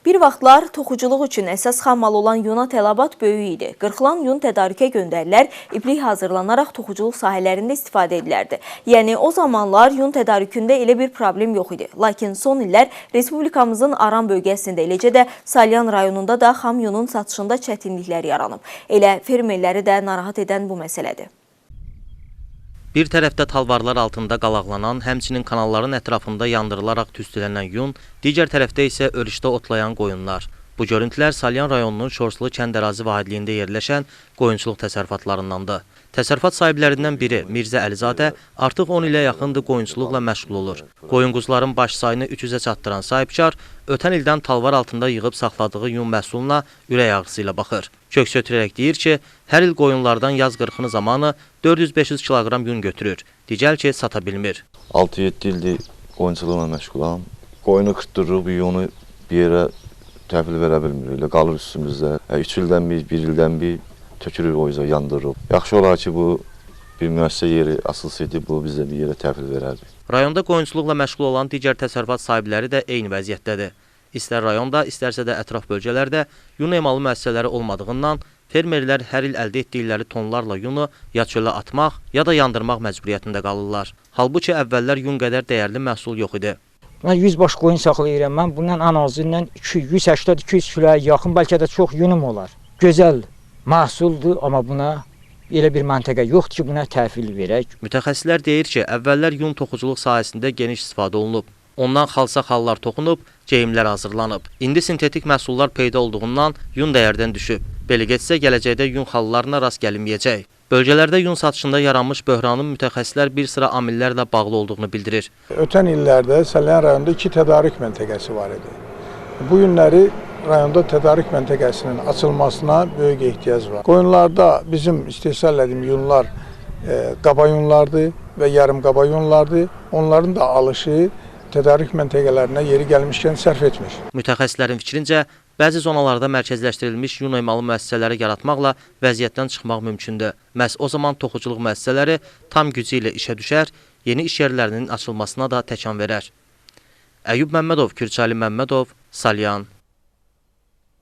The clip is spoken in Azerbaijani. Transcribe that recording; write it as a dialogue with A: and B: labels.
A: Bir vaxtlar toxuculuq üçün əsas xammal olan yuna tələbat böyük idi. Qırxılan yun tədarükə göndərilər, iplik hazırlanaraq toxuculuq sahələrində istifadə edilərdi. Yəni o zamanlar yun tədarükündə elə bir problem yox idi. Lakin son illər Respublikamızın Aran bölgəsində, eləcə də Salyan rayonunda da xam yunun satışında çətinliklər yaranıb. Elə fermerləri də narahat edən bu məsələdir.
B: Bir tərəfdə talvarlar altında qalaqlanan, həmçinin kanalların ətrafında yandırılaraq tüstülənən yun, digər tərəfdə isə örüşdə otlayan qoyunlar. Bu görüntülər Salyan rayonunun Şorsulu kənd ərazi vahidliyində yerləşən qoyunçuluq təsərrüfatlarındandır. Təsərrüfat sahiblərindən biri Mirzə Əlizadə artıq 10 ilə yaxındır qoyunçuluqla məşğul olur. Qoyun-quzuların baş sayını 300-ə çatdıran sahibkar ötən ildən talvar altında yığıb saxladığı yun məhsuluna ürək ağrısı ilə baxır. Köks ötürərək deyir ki, hər il qoyunlardan yaz qırxını zamanı 400-500 kiloqram yun götürür. Digər ki, sata bilmir.
C: 6-7 ildir qoyunçuluqla məşğulam. Qoyunu qırtdırırıq, yunu bir yerə təhvil verə bilmirik. Elə qalır üstümüzdə. 3 ildən bir ildən bir tökürük o yüzden yandırırıq. Yaxşı olar ki, bu bir müəssisə yeri asılsaydı, bu bizə bir yerə təhvil verərdi.
B: Rayonda qoyunçuluqla məşğul olan digər təsərrüfat sahibləri də eyni vəziyyətdədir. İstər rayonda, istərsə də ətraf bölgələrdə yun emalı müəssisələri olmadığından fermerlər hər il əldə etdikləri tonlarla yunu ya çölə atmaq, ya da yandırmaq məcburiyyətində qalırlar. Halbuki əvvəllər yun qədər dəyərli məhsul yox idi.
D: Mən 100 baş qoyun saxlayıram. Mən bundan ən azından 180-200 kiloya yaxın, bəlkə də çox yunum olar. Gözəl məhsuldur, amma buna elə bir məntəqə yoxdur ki, buna təhvil verək.
B: Mütəxəssislər deyir ki, əvvəllər yun toxuculuq sahəsində geniş istifadə olunub. Ondan xalsa xallar toxunub, geyimlər hazırlanıb. İndi sintetik məhsullar peyda olduğundan yun dəyərdən düşüb. Belə getsə, gələcəkdə yun xallarına rast gəlinməyəcək. Bölgələrdə yun satışında yaranmış böhranın mütəxəssislər bir sıra amillərlə bağlı olduğunu bildirir.
E: Ötən illərdə Salyan rayonunda 2 tədarük məntəqəsi var idi. Bu günləri rayonda tədarük məntəqəsinin açılmasına böyük ehtiyac var. Qoyunlarda bizim istehsal etdiyimiz yunlar qaba yunlardır və yarım qaba yunlardır. Onların da alışı tədarük məntəqələrinə yeri gəlmişkən sərf etmir.
B: Mütəxəssislərin fikrincə, bəzi zonalarda mərkəzləşdirilmiş yun emalı müəssisələri yaratmaqla vəziyyətdən çıxmaq mümkündür. Məhz o zaman toxuculuq müəssisələri tam gücü ilə işə düşər, yeni iş yerlərinin açılmasına da təkan verər. Əyyub Məmmədov, Kürçəli Məmmədov, Salyan.